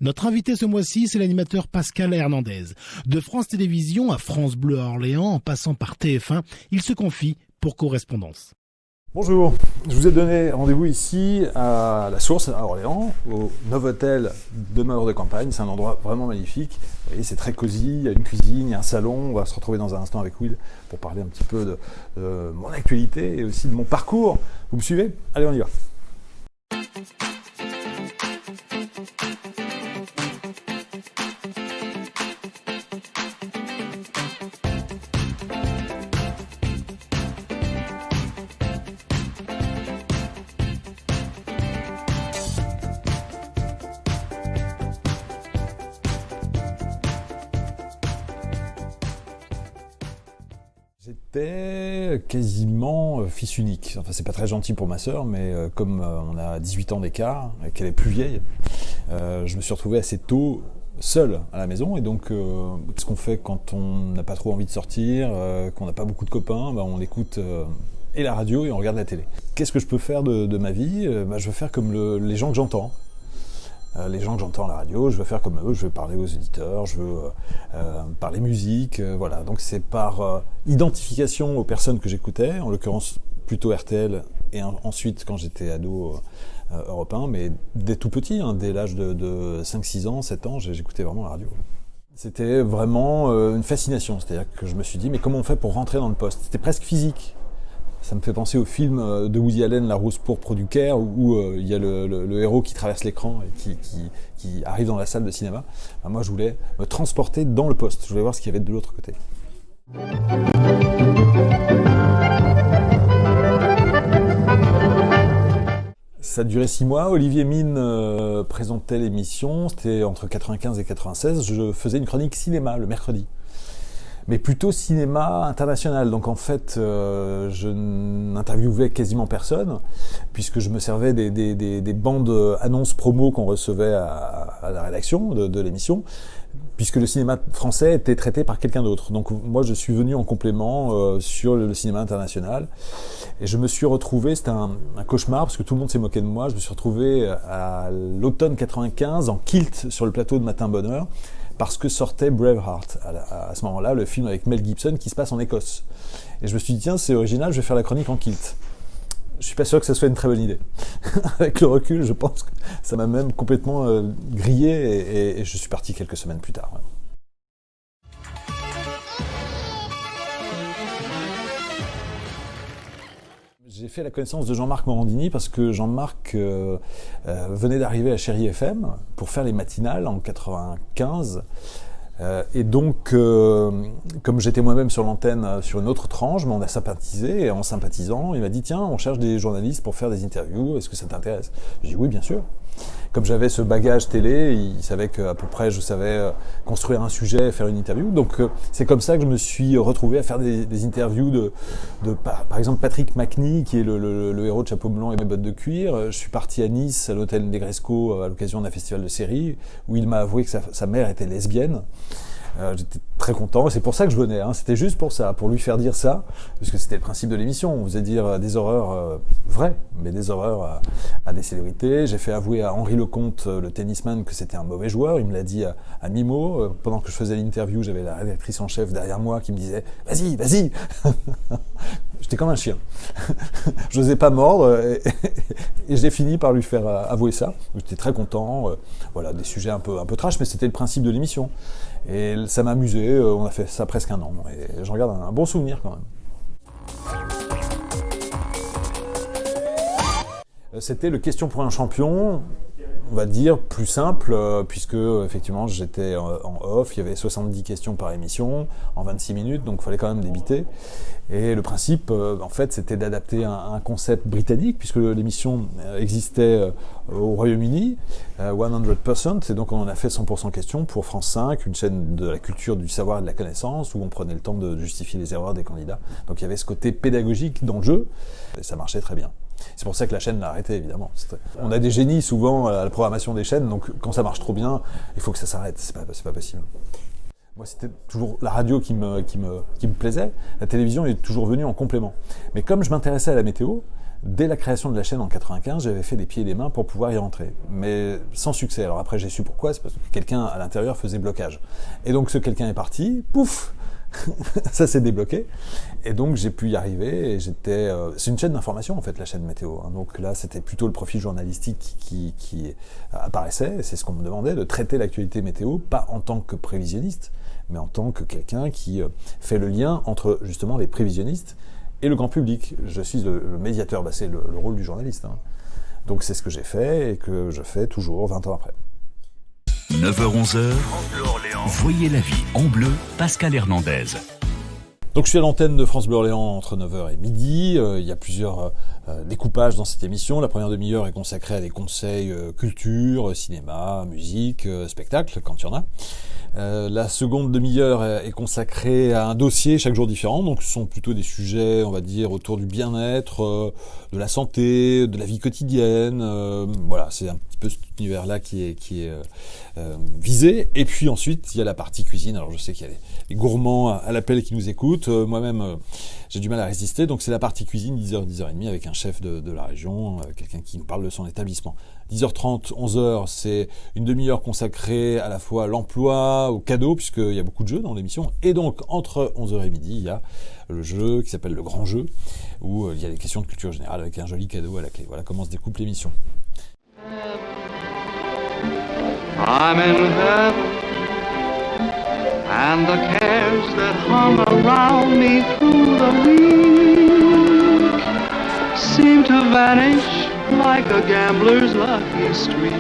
Notre invité ce mois-ci, c'est l'animateur Pascal Hernandez. De France Télévisions à France Bleu à Orléans, en passant par TF1, il se confie pour Correspondance. Bonjour, je vous ai donné rendez-vous ici à La Source, à Orléans, au Novotel Demeure de Campagne. C'est un endroit vraiment magnifique. Vous voyez, c'est très cosy, il y a une cuisine, il y a un salon. On va se retrouver dans un instant avec Will pour parler un petit peu de mon actualité et aussi de mon parcours. Vous me suivez? Allez, on y va. J'étais quasiment fils unique. Enfin, c'est pas très gentil pour ma sœur, mais comme on a 18 ans d'écart, et qu'elle est plus vieille, je me suis retrouvé assez tôt seul à la maison. Et donc, ce qu'on fait quand on n'a pas trop envie de sortir, qu'on n'a pas beaucoup de copains, on écoute et la radio et on regarde la télé. Qu'est-ce que je peux faire de ma vie? Je veux faire comme les gens que j'entends. Les gens que j'entends à la radio, je veux faire comme eux, je veux parler aux auditeurs, je veux parler musique, voilà. Donc c'est par identification aux personnes que j'écoutais, en l'occurrence plutôt RTL, et ensuite quand j'étais ado Europe 1, mais dès tout petit, dès l'âge de 5-6 ans, 7 ans, j'écoutais vraiment la radio. C'était vraiment une fascination, c'est-à-dire que je me suis dit, mais comment on fait pour rentrer dans le poste? C'était presque physique. Ça me fait penser au film de Woody Allen, La Rousse pourpre du Caire, où il y a le héros qui traverse l'écran et qui arrive dans la salle de cinéma. Moi, je voulais me transporter dans le poste. Je voulais voir ce qu'il y avait de l'autre côté. Ça a duré 6 mois. Olivier Mine présentait l'émission. C'était entre 95 et 96. Je faisais une chronique cinéma le mercredi. Mais plutôt cinéma international. Donc en fait, je n'interviewais quasiment personne, puisque je me servais des bandes annonces promo qu'on recevait à la rédaction de l'émission, puisque le cinéma français était traité par quelqu'un d'autre. Donc moi, je suis venu en complément sur le cinéma international. Et je me suis retrouvé, c'était un cauchemar, parce que tout le monde s'est moqué de moi, je me suis retrouvé à l'automne 95 en kilt sur le plateau de Matin Bonheur, parce que sortait Braveheart, à ce moment-là, le film avec Mel Gibson qui se passe en Écosse. Et je me suis dit, tiens, c'est original, je vais faire la chronique en kilt. Je suis pas sûr que ce soit une très bonne idée. Avec le recul, je pense que ça m'a même complètement grillé et je suis parti quelques semaines plus tard. Ouais. J'ai fait la connaissance de Jean-Marc Morandini parce que Jean-Marc venait d'arriver à Chéri FM pour faire les matinales en 95. Et donc, comme j'étais moi-même sur l'antenne sur une autre tranche, on a sympathisé et en sympathisant, il m'a dit « Tiens, on cherche des journalistes pour faire des interviews, est-ce que ça t'intéresse ?» J'ai dit « Oui, bien sûr ». Comme j'avais ce bagage télé, il savait qu'à peu près je savais construire un sujet, faire une interview. Donc c'est comme ça que je me suis retrouvé à faire des interviews de par exemple Patrick Macnee, qui est le héros de Chapeau Blanc et mes bottes de cuir. Je suis parti à Nice, à l'hôtel Negresco, à l'occasion d'un festival de séries, où il m'a avoué que sa mère était lesbienne. J'étais très content et c'est pour ça que je venais, c'était juste pour ça, pour lui faire dire ça, puisque c'était le principe de l'émission, on faisait dire des horreurs vraies, mais des horreurs à des célébrités. J'ai fait avouer à Henri Lecomte, le tennisman, que c'était un mauvais joueur, il me l'a dit à mi-mot. Pendant que je faisais l'interview, j'avais la rédactrice en chef derrière moi qui me disait « Vas-y, vas-y !» J'étais comme un chien. Je n'osais pas mordre et j'ai fini par lui faire avouer ça. J'étais très content, voilà, des sujets un peu trash, mais c'était le principe de l'émission. Et ça m'a amusé, on a fait ça presque 1 an, et j'en garde un bon souvenir quand même. C'était le Question pour un champion, on va dire plus simple, puisque effectivement j'étais en off, il y avait 70 questions par émission, en 26 minutes, donc il fallait quand même débiter. Et le principe, en fait, c'était d'adapter un concept britannique, puisque l'émission existait au Royaume-Uni, 100%, et donc on en a fait 100% questions pour France 5, une chaîne de la culture, du savoir et de la connaissance, où on prenait le temps de justifier les erreurs des candidats. Donc il y avait ce côté pédagogique dans le jeu, et ça marchait très bien. C'est pour ça que la chaîne l'a arrêté, évidemment. On a des génies souvent à la programmation des chaînes, donc quand ça marche trop bien, il faut que ça s'arrête, c'est pas possible. Moi, c'était toujours la radio qui me plaisait. La télévision est toujours venue en complément. Mais comme je m'intéressais à la météo, dès la création de la chaîne en 95, j'avais fait des pieds et des mains pour pouvoir y rentrer, mais sans succès. Alors après, j'ai su pourquoi, c'est parce que quelqu'un à l'intérieur faisait blocage. Et donc ce quelqu'un est parti, pouf, ça s'est débloqué, et donc j'ai pu y arriver, et j'étais... c'est une chaîne d'information en fait, la chaîne météo, hein. Donc là c'était plutôt le profil journalistique qui apparaissait, et c'est ce qu'on me demandait, de traiter l'actualité météo, pas en tant que prévisionniste, mais en tant que quelqu'un qui fait le lien entre justement les prévisionnistes et le grand public. Je suis le médiateur, c'est le rôle du journaliste, hein. Donc c'est ce que j'ai fait, et que je fais toujours 20 ans après. 9h-11h, voyez la vie en bleu, Pascal Hernandez. Donc je suis à l'antenne de France Bleu Orléans entre 9h et midi. Il y a plusieurs découpages dans cette émission. La première demi-heure est consacrée à des conseils culture, cinéma, musique, spectacle, quand il y en a. La seconde demi-heure est consacrée à un dossier chaque jour différent, donc ce sont plutôt des sujets, on va dire, autour du bien-être, de la santé, de la vie quotidienne. Voilà, c'est un petit peu cet univers-là qui est visé. Et puis ensuite, il y a la partie cuisine. Alors je sais qu'il y a les gourmands à l'appel qui nous écoutent. Moi-même, j'ai du mal à résister. Donc c'est la partie cuisine, 10h, 10h30, avec un chef de la région, quelqu'un qui nous parle de son établissement. 10h30, 11h, c'est une demi-heure consacrée à la fois à l'emploi, aux cadeaux, puisqu'il y a beaucoup de jeux dans l'émission. Et donc, entre 11h et midi, il y a le jeu qui s'appelle le Grand Jeu, où il y a des questions de culture générale avec un joli cadeau à la clé. Voilà comment se découpe l'émission. I'm in heaven, and the cares that hung around me through the week seem to vanish like a gambler's lucky streak.